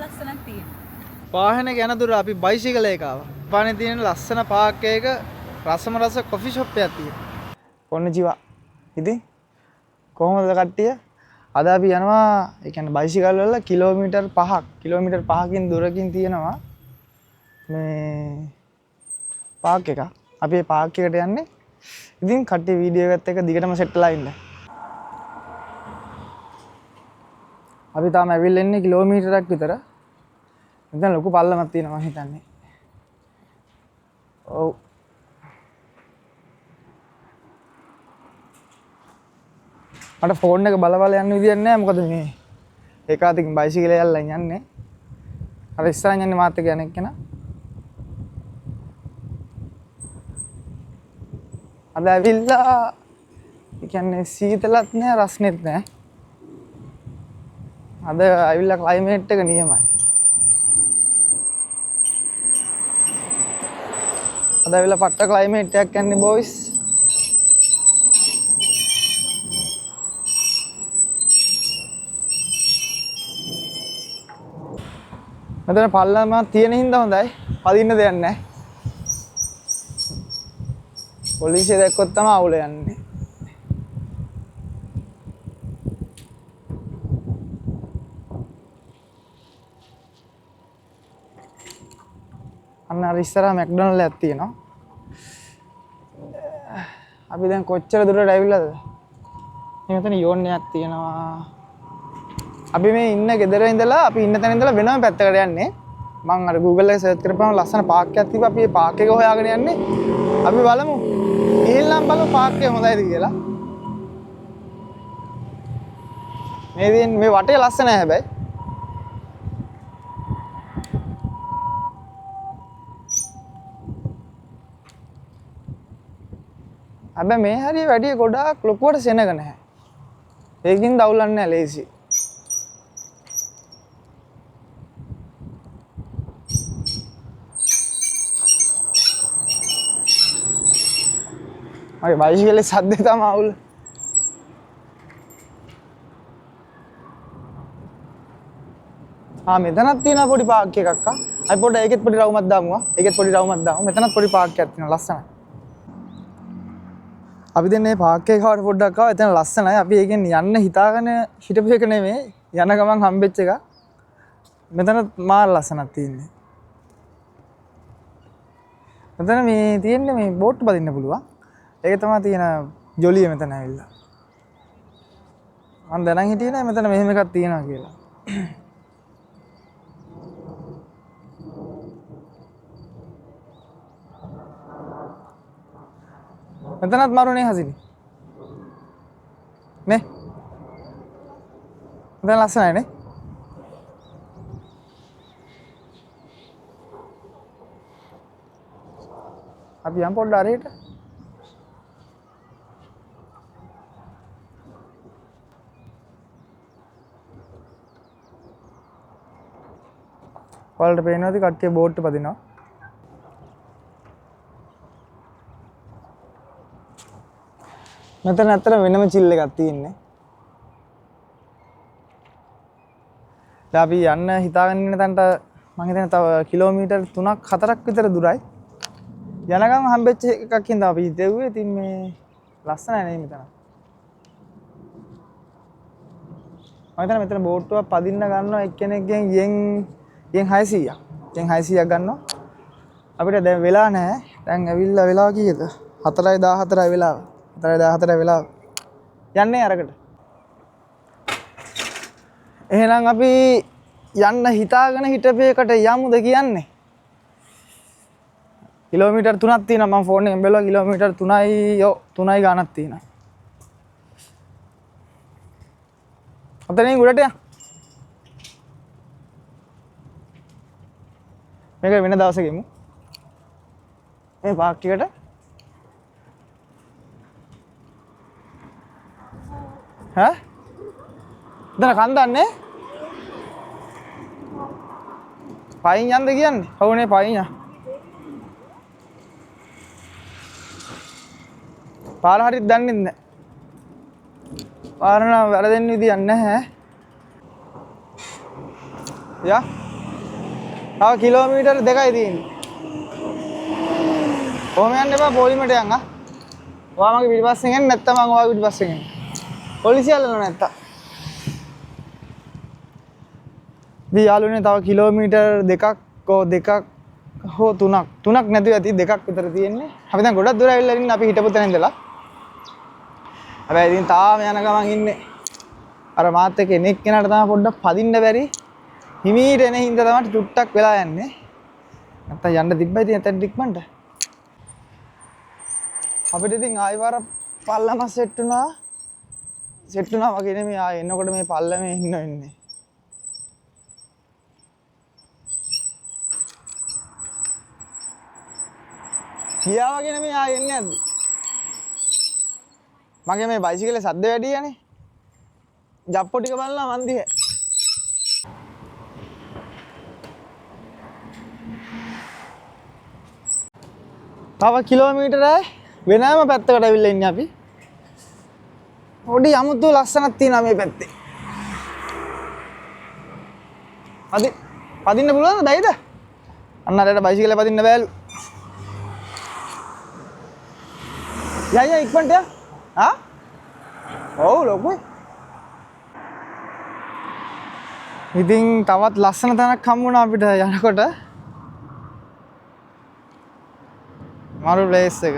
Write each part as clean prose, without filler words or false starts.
ලස්සනක් තියෙනවා. වාහනේ යන දුර අපි බයිසිකල් එක ආවා. පානේ තියෙන ලස්සන පාක් එකක රසම රස කොෆි ෂොප් එකක් තියෙනවා. කොන්නචිවා. ඉතින් කොහොමද කට්ටිය? අද අපි යනවා ඒ කියන්නේ බයිසිකල් වල කිලෝමීටර් 5ක් කිලෝමීටර් 5කින් දුරකින් තියෙනවා මේ පාක් එක. අපි මේ පාක් එකට යන්නේ. ඉතින් කට්ටිය වීඩියෝ එකත් එක්ක දිගටම සෙට් වෙලා ඉන්න. අපි තාම ඇවිල්ලා ඉන්නේ කිලෝමීටරයක් විතර. මෙතන ලොකු පල්ලමක් තියෙනවා මම හිතන්නේ. ඔව්. මට ෆෝන් එක බල බල යන්න විදියක් නැහැ. මොකද මේ එක අතකින් බයිසිකලේ යල්ලා යන්නේ. අර ඉස්සරහින් යන්නේ මාත් එක්ක යන එක්කෙනා. අද ඇවිල්ලා ඒ කියන්නේ සීතලත් නැහැ රස්නෙත් නැහැ. අද ඇවිල්ලා ක්ලයිමේට් එක නියමයි. අද ඇවිල්ලා පට්ට ක්ලයිමේට් එකක් යන්නේ බොයිස්. මෙතන පල්ලම තියෙන හින්දා හොඳයි. පදින්න දෙයක් නැහැ. පොලිසිය දැක්කොත් තමයි අවුල යන්නේ. අන්න අර ඉස්සරහා මැක්ඩොනල්ඩ් එකක් තියෙනවා. අපි දැන් කොච්චර දුරට ඇවිල්ලාද? මේ මෙතන යෝන් එකක් තියෙනවා. අපි මේ ඉන්න ගෙදර ඉඳලා අපි ඉන්න තැන ඉඳලා වෙනම පැත්තකට යන්නේ. මම අර Google එකේ සර්ච් කරපුවම ලස්සන පාක් එකක් තිබ්බා. අපි මේ පාක් එක හොයාගෙන යන්නේ. අපි බලමු. ගිහිල්ලාම බලමු පාක් එක හොඳයිද කියලා. මේ වටේ ලස්සනයි හැබැයි. හැබැයි මේ හරිය වැඩි ගොඩාක් ලොකුවට සෙනග නැහැ. ඒකින් දවුලන්නේ නැහැ ලේසි. මගේ බයිසිකලේ සද්දේ තමයි අවුල. මෙතනක් තියෙනවා පොඩි පාක් එකක් අක්කා. අපි පොඩ්ඩක් ඒකෙත් පොඩි රවුමක් දාමුවා. ඒකෙත් පොඩි රවුමක් දාමු. මෙතනත් පොඩි පාක් එකක් තියෙනවා ලස්සනයි. අපි දැන් මේ පාක් එකේ කාට පොඩ්ඩක් ආවා. එතන ලස්සනයි. අපි ඒකෙන් යන්න හිතාගෙන හිටපු එක නෙමෙයි. යන ගමන් හම්බෙච්ච එක. මෙතන මාර ලස්සනක් තියෙන්නේ. මෙතන මේ තියෙන්නේ මේ බෝට් බදින්න පුළුවන්. ඒක තමයි තියෙන ජොලිය මෙතන ඇවිල්ලා. මම දැනන් හිටියේ නෑ මෙතන මෙහෙම එකක් තියෙනවා කියලා. මෙතනත් මරුනේ හසිනි. නේ? මෙතන ලස්සනයි නේ? අපි යම් පොඩ්ඩ අරහෙට. ඔයාලට පේනවද කට්ටිය බෝට් එක පදිනවා? මෙතන ඇත්තට වෙනම චිල් එකක් තියෙන්නේ. දැන් අපි යන්න හිතාගෙන ඉන්න තැනට මම හිතන්නේ තව කිලෝමීටර් 3ක් 4ක් විතර දුරයි. යනගම් හම්බෙච්ච එකක් හින්දා අපි හිතුවේ ඉතින් මේ ලස්සනයි නේ මෙතන. මම හිතන්නේ මෙතන බෝට්ටුවක් පදින්න ගන්නවා එක්කෙනෙක්ගෙන් යෙන් 600ක්. යෙන් 600ක් ගන්නවා. අපිට දැන් වෙලා නැහැ. දැන් ඇවිල්ලා වෙලා කීයද? 4:14යි වෙලාව. 4:14යි වෙලාව. යන්නේ අරකට. එහෙනම් අපි යන්න හිතාගෙන හිටපේකට යමුද කියන්නේ? කිලෝමීටර් 3ක් තියෙනවා. මම ෆෝන් එකෙන් බැලුවා කිලෝමීටර් 3යි ගානක් තියෙනවා. අතනින් උඩට යන්න. මේක වෙන දවසක ගමු. මේ පාක් එකට ඈ? දැන් කන්දන්නේ? පයින් යන්න කියන්නේ? ඔව්නේ පයින් යන්න. පාර හරියට දන්නේ නැහැ. පාර නම් වැරදෙන්න විදියක් නැහැ. යා තව කිලෝමීටර් 2යි තියෙන්නේ. කොහොම යන්න එපා පොලිමට යන්න. ඔයා මගේ පිටිපස්සෙන් එන්න නැත්තම් මම ඔයාගේ පිටිපස්සෙන් එන්න. පොලිසිය අල්ලනවා නැත්තම්. දී යාළුවනේ තව කිලෝමීටර් 2ක් හෝ 3ක් නැතුව ඇති 2ක් විතර තියෙන්නේ. අපි දැන් ගොඩක් දුර ඇවිල්ලා ඉන්නේ අපි හිටපු තැන ඉඳලා. හැබැයි ඉතින් තාම යන ගමන් ඉන්නේ. අර මාත් එක්ක එනෙක් කෙනාට තමයි පොඩ්ඩක් පදින්න බැරි. හිමීට එන හින්දා තමයි චුට්ටක් වෙලා යන්නේ. නැත්තම් යන්න තිබ්බයි ඉතින් එතන ඩික්මන්ට. අපිට ඉතින් ආයි වර පල්ලම සෙට් වුණා වගේ නෙමෙයි ආයෙ එනකොට මේ පල්ලමේ ඉන්නේ. ගියා වගේ නෙමෙයි ආයෙ එන්නේ නැද්ද? මගේ මේ බයිසිකලේ සද්ද වැඩි යන්නේ. ජප්පෝ ටික බලලා මන් දිහා. තව කිලෝමීටරයි වෙනම පැත්තකට ඇවිල්ලා ඉන්නේ අපි. පොඩි අමුතු ලස්සනක් තියෙනවා මේ පැත්තේ. පදින්න පුළුවන්ද බයිද? අන්න අරට බයිසිකලේ පදින්න බෑලු. යා ඉක්මනට යා. ආ? ඔව් ලොකුයි. ඉතින් තවත් ලස්සන තැනක් හම්බුණා අපිට යනකොට. මාරු ප්ලේස් එක.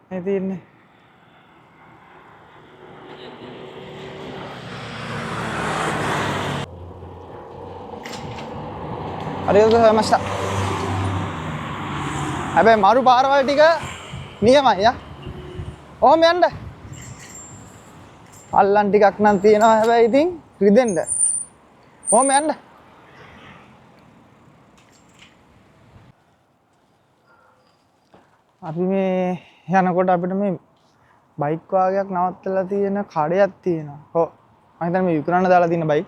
මේ තියෙන්නේ. අරියෝ ගහමස්තා. හැබැයි මාරු පාරවල් ටික නියමයි යා. ඔහොම යන්න. අල්ලන් ටිකක් නම් තියෙනවා හැබැයි ඉතින් රිදෙන්න. ඔහොම යන්න. අපි මේ යනකොට අපිට මේ බයික් වාගයක් නවත්තලා තියෙන කඩයක් තියෙනවා. ඔව්. මම හිතන්නේ මේ විකුණන්න දාලා තියෙන බයික්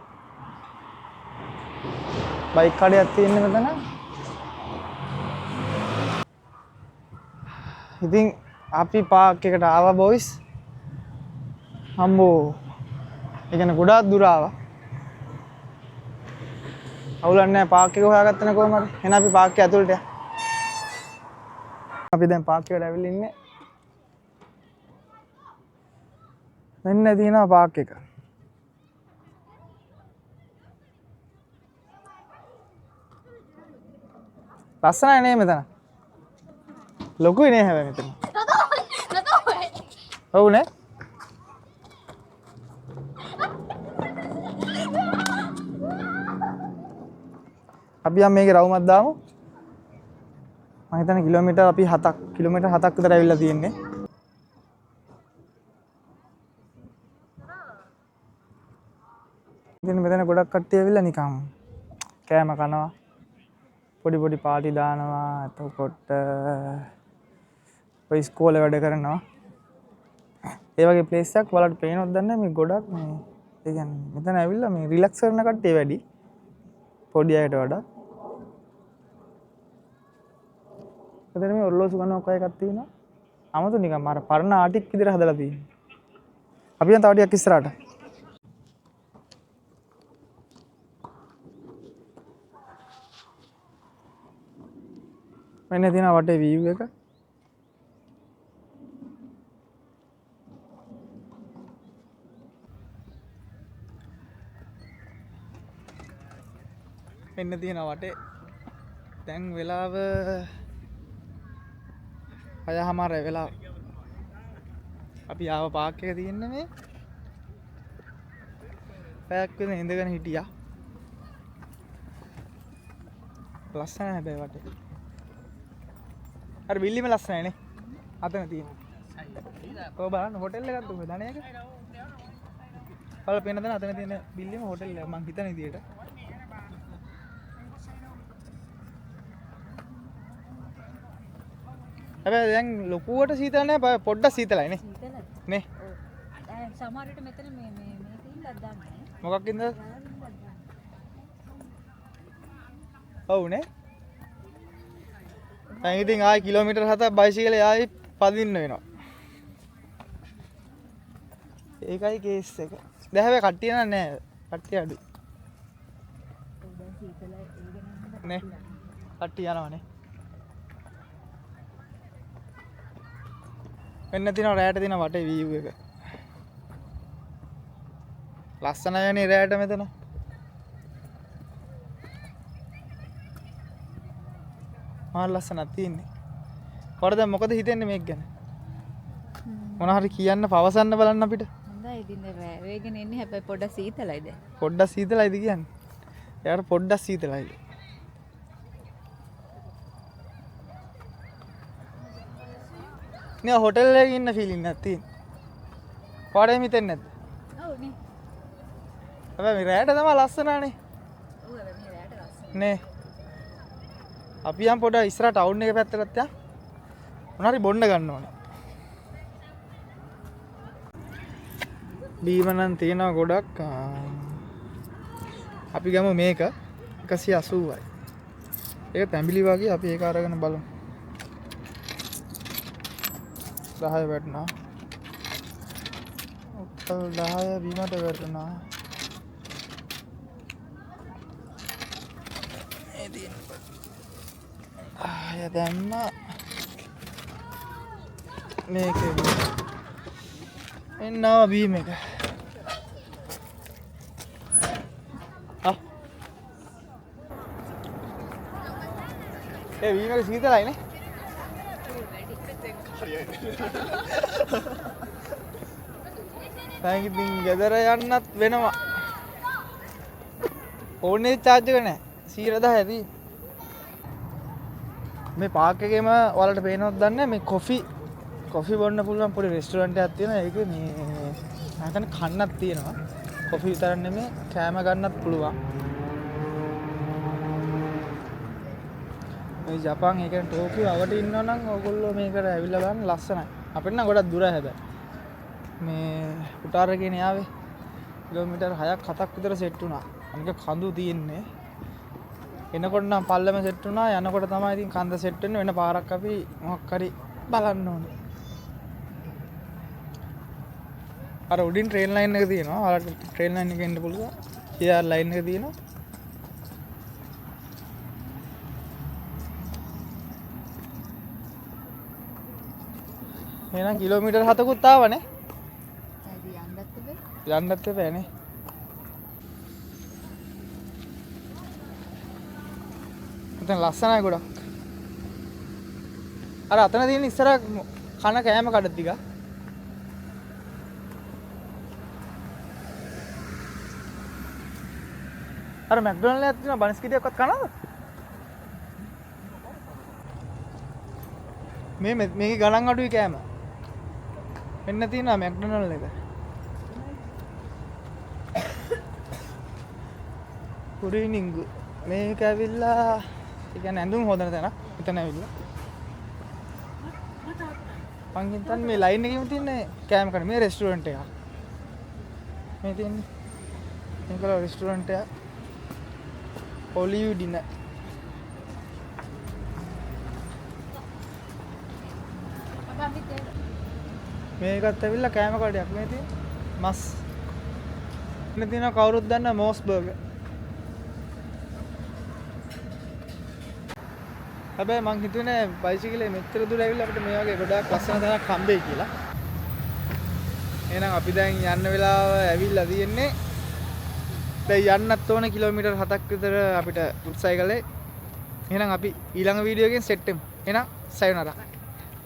කඩයක් තියෙන්නේ මෙතන. ඉතින් අපි පාක් එකට ආවා බොයිස්. අම්බෝ. ඒ කියන්නේ ගොඩාක් දුර ආවා. අවුලක් නැහැ පාක් එක හොයාගත්තා නේ කොහමද? එහෙනම් අපි පාක් එක ඇතුළට යමු. අපි දැන් පාක් එකට ඇවිල්ලා ඉන්නේ. මෙන්න තියෙනවා පාක් එක. ලස්සනයි නේ මෙතන. ලොකුයි නේ හැබැයි මෙතන. ඔව් නේ. අපි යම් මේකේ රවුමක් දාමු. මම හිතන්නේ කිලෝමීටර් අපි 7ක් විතර ඇවිල්ලා තියෙන්නේ. ඉතින් මෙතන ගොඩක් කට්ටිය ඇවිල්ලා නිකන් කෑම කනවා. පොඩි පාටි දානවා. එතකොට ඔය ඉස්කෝලේ වැඩ කරනවා. ඒ වගේ ප්ලේස් එකක් වලට පේනවද දන්නේ මේ ගොඩක් මේ ඒ කියන්නේ මෙතන ඇවිල්ලා මේ රිලැක්ස් කරන කට්ටිය වැඩි. පොඩි අයට වඩා. එතන මේ ඔරලෝසු ගන්න ඔක්කො එකක් තියෙනවා. 아무තු නිකන් මාර පරණ ආටික් විදිහට හදලා තියෙනවා. අපි යන් තව ටිකක් ඉස්සරහට. මෙන්න තියෙනවා වටේ view එක. මෙන්න තියෙනවා වටේ. දැන් වෙලාව 6:00 වෙලාව. අපි ආව පාක් එක තියෙන්නේ මේ. පැයක් වෙන ඉඳගෙන හිටියා. ලස්සන හැබැයි වටේ. අර බිල්ලිම ලස්සනයි නේ. අතන තියෙනවා. කොහොම බලන්න හොටෙල් එකක් දුන්නේ ධනයක. බලන්න පේන දන අතන තියෙන බිල්ලිම හොටෙල් එක මං හිතන විදියට. හැබැයි දැන් ලොකුවට සීතල නැහැ පොඩ්ඩක් සීතලයි නේ. නේ. සමහර විට මෙතන මේ ඉන්නත් දාන්නේ. මොකක්ද? ඔව් නේ. දැන් ඉතින් ආයි කිලෝමීටර් 7ක් බයිසිකලේ ආයි පදින්න වෙනවා. ඒකයි කේස් එක. දැන් හැබැයි කට්ටිය නෑ. කට්ටිය අඩුයි. සීතල ඒ ගැන නේ කට්ටිය යනවනේ වෙන්න තියෙනවා රැයට තියෙන වටේ view එක ලස්සනයි යන්නේ රැයට මෙතන මාර ලස්සනක් තියෙන්නේ කොහොමද දැන් මොකද හිතෙන්නේ මේක ගැන මොන හරි කියන්න පවසන්න බලන්න අපිට හොඳයි ඉතින් රෑ වේගෙන එන්නේ හැබැයි පොඩ්ඩක් සීතලයි දැන් පොඩ්ඩක් සීතලයිද කියන්නේ එයාට පොඩ්ඩක් සීතලයිද නේ හොටෙල් එකේ ඉන්න ෆීලිං එකක් තියෙන පාඩේ හිතෙන්නේ නැද්ද ඔව් නේ හැබැයි මේ රැයට තමයි ලස්සනනේ ඔව් හැබැයි මේ රෑට ලස්සන නේ අපි යම් පොඩ ඉස්සරහ ටවුන් එක පැත්තට යන්න මොන හරි බොන්න ගන්න ඕනේ බීම නම් තියෙනවා ගොඩක් අපි ගමු මේක 180යි ඒක තැඹිලි වගේ අපි ඒක අරගෙන බලමු 10 වැටුණා ඔක්කොල් 10 බීමට වැටුණා ඒ දින ආය දැම්ම මේකේ එන්නවා බීම එක ඒ බීම එක සීතලයි නේ දැන් ඉතින් ගෙදර යන්නත් වෙනවා ෆෝන් එකේ charge එක නැහැ 110 ඇති මේ පාක් එකේම ඔයාලට පේනවද දන්නේ මේ කොෆි බොන්න පුළුවන් පොඩි රෙස්ටුරන්ට් එකක් තියෙනවා ඒකේ මේ මම හිතන්නේ කන්නක් තියෙනවා කොෆි විතරක් නෙමෙයි කෑම ගන්නත් පුළුවන් මේ ජපාන් ඒ කියන්නේ ටෝකියෝ අවට ඉන්නවා නම් ඕගොල්ලෝ මේකට ඇවිල්ලා බලන්න ලස්සනයි අපිට නම් ගොඩක් දුරයි හැබැයි මේ පුටාර කියන යාවේ කිලෝමීටර් 6ක් 7ක් විතර සෙට් වුණා අනික කඳු තියෙන්නේ එනකොට නම් පල්ලම සෙට් වුණා යනකොට තමයි ඉතින් කන්ද සෙට් වෙන්නේ වෙන පාරක් අපි මොකක් හරි බලන්න ඕනේ අර උඩින් ට්‍රේන් ලයින් එක තියෙනවා ඔයාලට ට්‍රේන් ලයින් එකේ එන්න පුළුවන් KR ලයින් එක තියෙනවා එහෙනම් කිලෝමීටර් 7කුත් ආවනේ යන්නත් එපා නේ මතන ලස්සනයි ගොඩක් අර අතන තියෙන ඉස්සර කන කෑම කඩ ටික අර මැක්ඩොනල්ඩ් එකක් තියෙනවා බනිස් කිඩියක්වත් කනවද මේකේ ගණන් අඩුයි කෑම මෙන්න තියෙනවා මැක්ඩොනල්ඩ් එක කුරිනින්ගු මේක ඇවිල්ලා ඒ කියන්නේ ඇඳුම් හොදන තැන මෙතන ඇවිල්ලා මං හිතන්නේ මේ ලයින් එකේම තියෙන කෑම කන මේ රෙස්ටුරන්ට් එක මේ තියෙන්නේ මේක රෙස්ටුරන්ට් එක ඔලිව් ඩිනර් මේකත් ඇවිල්ලා කෑම කඩයක් මේ තියෙන මස් මෙන්න තියෙනවා කවුරුත් දන්න මෝස් බර්ගර් හැබැයි මං හිතුවේ බයිසිකලේ මෙච්චර දුර ඇවිල්ලා අපිට මේ වගේ ගොඩාක් ලස්සන තැනක් හම්බෙයි කියලා. එහෙනම් අපි දැන් යන්න වෙලාව ඇවිල්ලා තියෙන්නේ. දැන් යන්නත් ඕන කිලෝමීටර් 7ක් විතර අපිට උත්සාහ කළේ. එහෙනම් අපි ඊළඟ වීඩියෝ එකෙන් සෙට් වෙමු. එහෙනම් සයනරා.